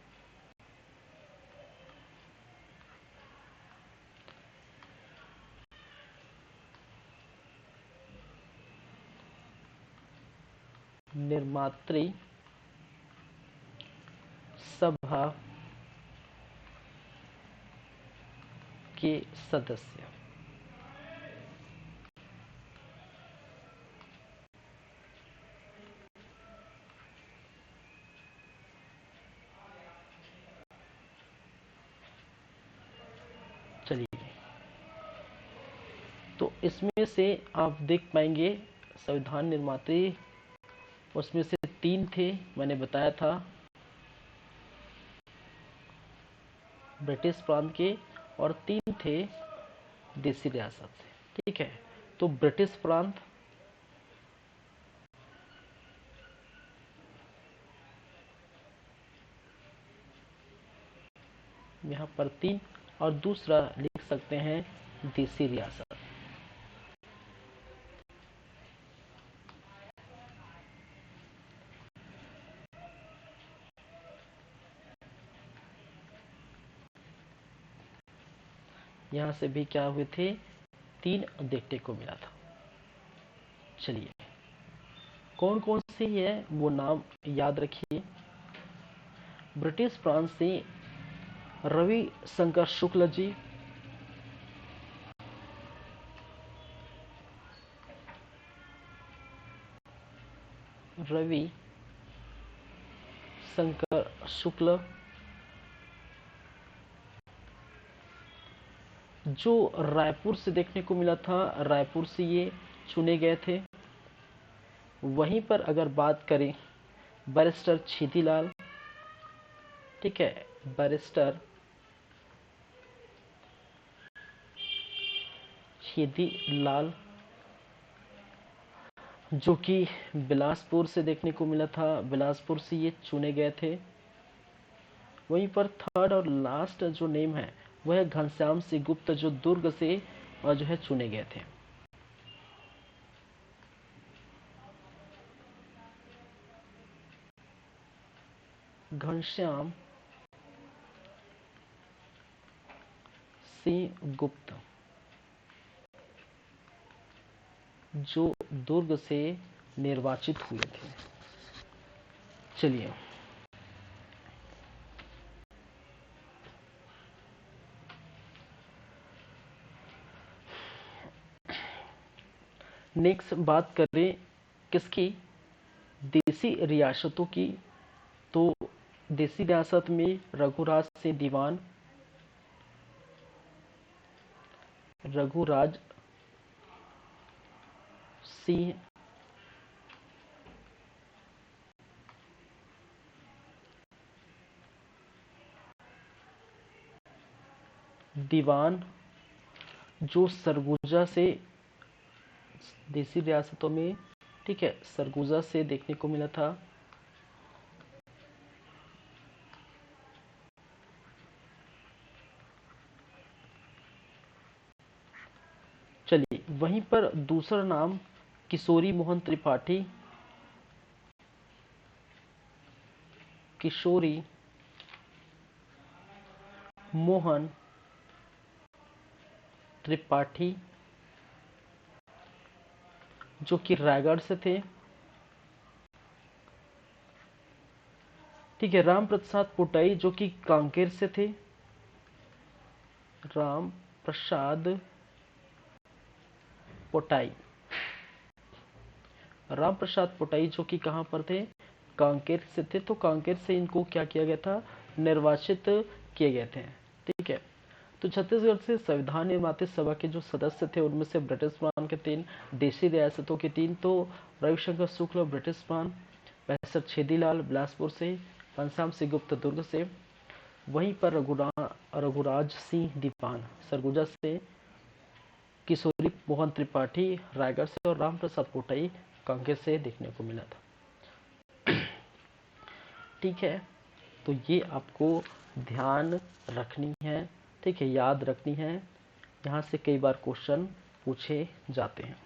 निर्मात्री सभा के सदस्य। चलिए, तो इसमें से आप देख पाएंगे संविधान निर्मात्री, उसमें से 3 थे, मैंने बताया था ब्रिटिश प्रांत के, और 3 थे देसी रियासत से। ठीक है, तो ब्रिटिश प्रांत, यहाँ पर 3, और दूसरा लिख सकते हैं देसी रियासत। यहाँ से भी क्या हुए थे, 3 देखने को मिला था। चलिए, कौन कौन से है वो नाम याद रखिए। ब्रिटिश प्रांत से रवि शंकर शुक्ल जी, रवि शंकर शुक्ल, जो रायपुर से देखने को मिला था, रायपुर से ये चुने गए थे। वहीं पर अगर बात करें बैरिस्टर छेदीलाल, ठीक है, बैरिस्टर छेदीलाल, जो कि बिलासपुर से देखने को मिला था, बिलासपुर से ये चुने गए थे। वहीं पर थर्ड और लास्ट जो नेम है वह है घनश्याम सिंह गुप्त, जो दुर्ग से जो है चुने गए थे। घनश्याम सिंह गुप्त, जो दुर्ग से निर्वाचित हुए थे। चलिए, नेक्स्ट बात करें किसकी, देसी रियासतों की। तो देसी रियासत में रघुराज सिंह दीवान, रघुराज सिंह दीवान, जो सरगुजा से, देसी रियासतों में, ठीक है, सरगुजा से देखने को मिला था। चलिए, वहीं पर दूसरा नाम किशोरी मोहन त्रिपाठी, किशोरी मोहन त्रिपाठी, जो कि रायगढ़ से थे। ठीक है, राम प्रसाद पोटाई, जो कि कांकेर से थे। राम प्रसाद पोटाई, राम प्रसाद पोटाई, जो कि कहां पर थे, कांकेर से थे। तो कांकेर से इनको क्या किया गया था, निर्वाचित किए गए थे। ठीक है, तो छत्तीसगढ़ से संविधान निर्मात्री सभा के जो सदस्य थे उनमें से ब्रिटिश प्रांत के 3, देशी रियासतों के 3, तो रविशंकर शुक्ल ब्रिटिश प्रांत, बैरिस्टर छेदीलाल बिलासपुर से, घनश्याम सिंह गुप्त दुर्ग से। वहीं पर रघुराज सिंह दीवान सरगुजा से, किशोरी मोहन त्रिपाठी रायगढ़ से, और राम प्रसाद पोटाई कांकेर से देखने को मिला था। ठीक है, तो ये आपको ध्यान रखनी है, ठीक है, याद रखनी है। यहाँ से कई बार क्वेश्चन पूछे जाते हैं।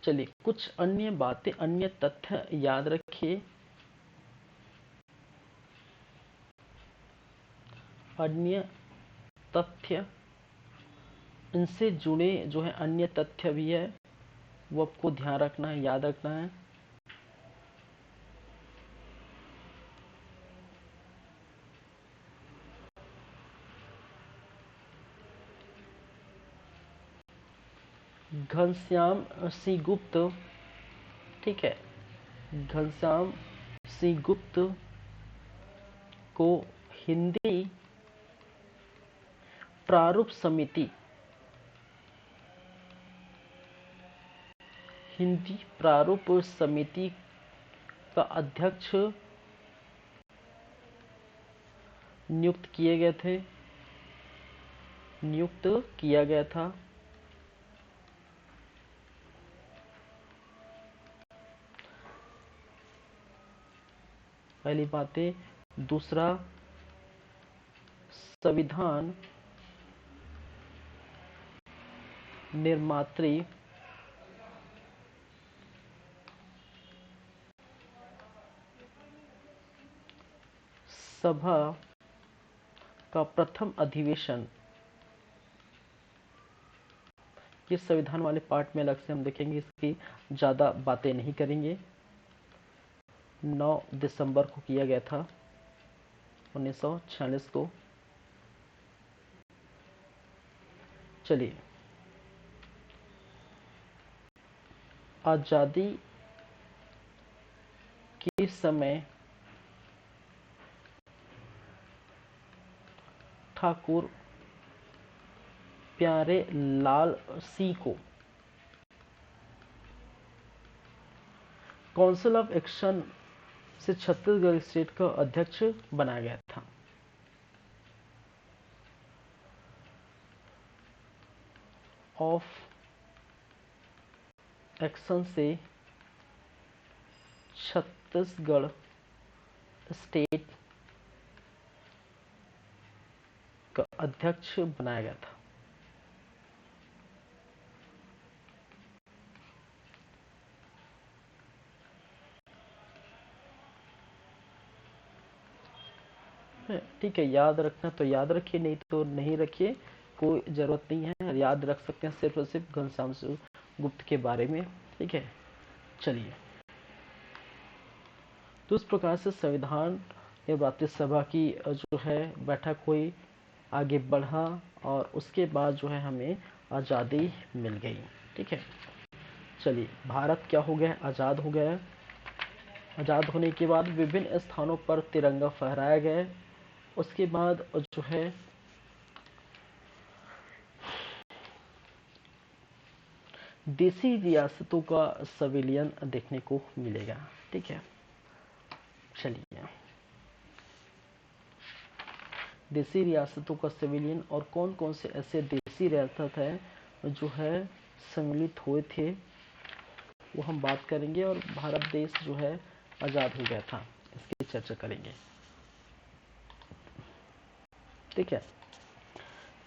चलिए कुछ अन्य बातें, अन्य तथ्य याद रखिए। अन्य तथ्य, इनसे जुड़े जो है अन्य तथ्य भी है, वो आपको ध्यान रखना है, याद रखना है। घनश्याम सिंह गुप्त, ठीक है, घनश्याम सिंह गुप्त को हिंदी प्रारूप समिति, हिंदी प्रारूप समिति का अध्यक्ष नियुक्त किए गए थे, नियुक्त किया गया था। पहली बात है। दूसरा, संविधान निर्मात्री सभा का प्रथम अधिवेशन, ये संविधान वाले पार्ट में अलग से हम देखेंगे, इसकी ज़्यादा बातें नहीं करेंगे। 9 दिसंबर को किया गया था, 1946 को। चलिए, आज़ादी के समय ठाकुर प्यारे लाल सिंह को काउंसिल ऑफ एक्शन से छत्तीसगढ़ स्टेट का अध्यक्ष बनाया गया था। ऑफ एक्शन से छत्तीसगढ़ स्टेट का अध्यक्ष बनाया गया था। ठीक है, याद रखना तो याद रखिए, नहीं तो नहीं रखिए, कोई ज़रूरत नहीं है। याद रख सकते हैं सिर्फ और सिर्फ घनश्याम सिंह गुप्त के बारे में, ठीक है। चलिए, तो इस प्रकार से संविधान निर्मात्री सभा की जो है बैठक हुई, आगे बढ़ा, और उसके बाद जो है हमें आज़ादी मिल गई, ठीक है। चलिए, भारत क्या हो गया? आज़ाद हो गया। आज़ाद होने के बाद विभिन्न स्थानों पर तिरंगा फहराया गया। उसके बाद जो है देसी रियासतों का संविलियन देखने को मिलेगा, ठीक है। चलिए, देसी रियासतों का संविलियन और कौन कौन से ऐसे देसी रियासत है जो है सम्मिलित हुए थे, वो हम बात करेंगे। और भारत देश जो है आज़ाद हो गया था, इसकी चर्चा करेंगे, ठीक है।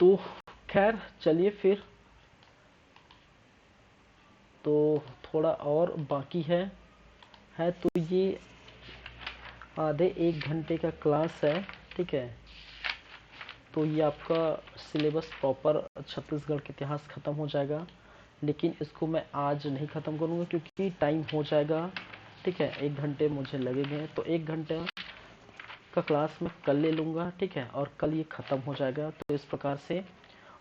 तो खैर चलिए फिर, तो थोड़ा और बाकी है तो ये आधे 1 घंटे का क्लास है, ठीक है। तो ये आपका सिलेबस प्रॉपर छत्तीसगढ़ का इतिहास ख़त्म हो जाएगा, लेकिन इसको मैं आज नहीं ख़त्म करूँगा क्योंकि टाइम हो जाएगा, ठीक है। 1 घंटे मुझे लगेंगे, तो 1 घंटे का क्लास मैं कल ले लूँगा, ठीक है, और कल ये ख़त्म हो जाएगा। तो इस प्रकार से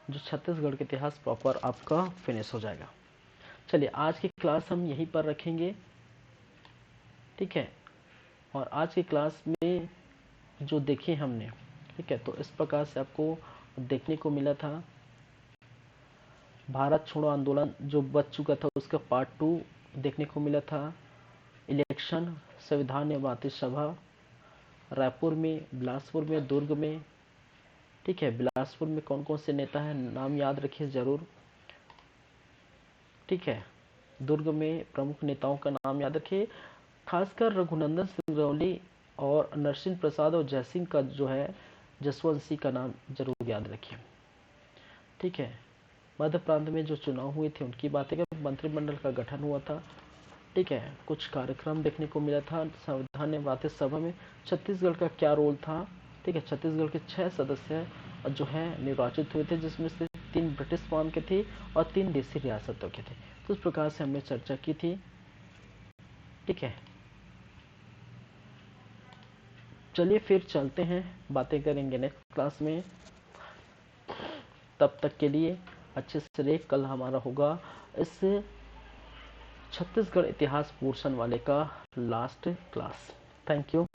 जो छत्तीसगढ़ का इतिहास प्रॉपर आपका फिनिश हो जाएगा। चलिए, आज की क्लास हम यहीं पर रखेंगे, ठीक है। और आज की क्लास में जो देखे हमने, ठीक है, तो इस प्रकार से आपको देखने को मिला था भारत छोड़ो आंदोलन जो बच चुका था, उसका पार्ट 2 देखने को मिला था। इलेक्शन, संविधान निर्मात्री सभा, रायपुर में, बिलासपुर में, दुर्ग में, ठीक है। बिलासपुर में कौन कौन से नेता हैं, नाम याद रखिए ज़रूर, ठीक है। दुर्ग में प्रमुख नेताओं का नाम याद रखिए, खासकर रघुनंदन सिंगरौली और नरसिंह प्रसाद और जयसिंह का जो है जसवंत सिंह का नाम जरूर याद रखिए, ठीक है। मध्य प्रांत में जो चुनाव हुए थे उनकी बातें कर, मंत्रिमंडल का गठन हुआ था, ठीक है, कुछ कार्यक्रम देखने को मिला था संविधान राज्य सभा में छत्तीसगढ़ का क्या रोल था, ठीक है। छत्तीसगढ़ के 6 सदस्य जो है निर्वाचित हुए थे, जिसमें से 3 ब्रिटिश फॉर्म के थे और 3 देसी रियासतों के थे। तो इस प्रकार से हमने चर्चा की थी, ठीक है। चलिए फिर चलते हैं, बातें करेंगे नेक्स्ट क्लास में। तब तक के लिए अच्छे से रहिए। कल हमारा होगा इस छत्तीसगढ़ इतिहास पोर्शन वाले का लास्ट क्लास। Thank you.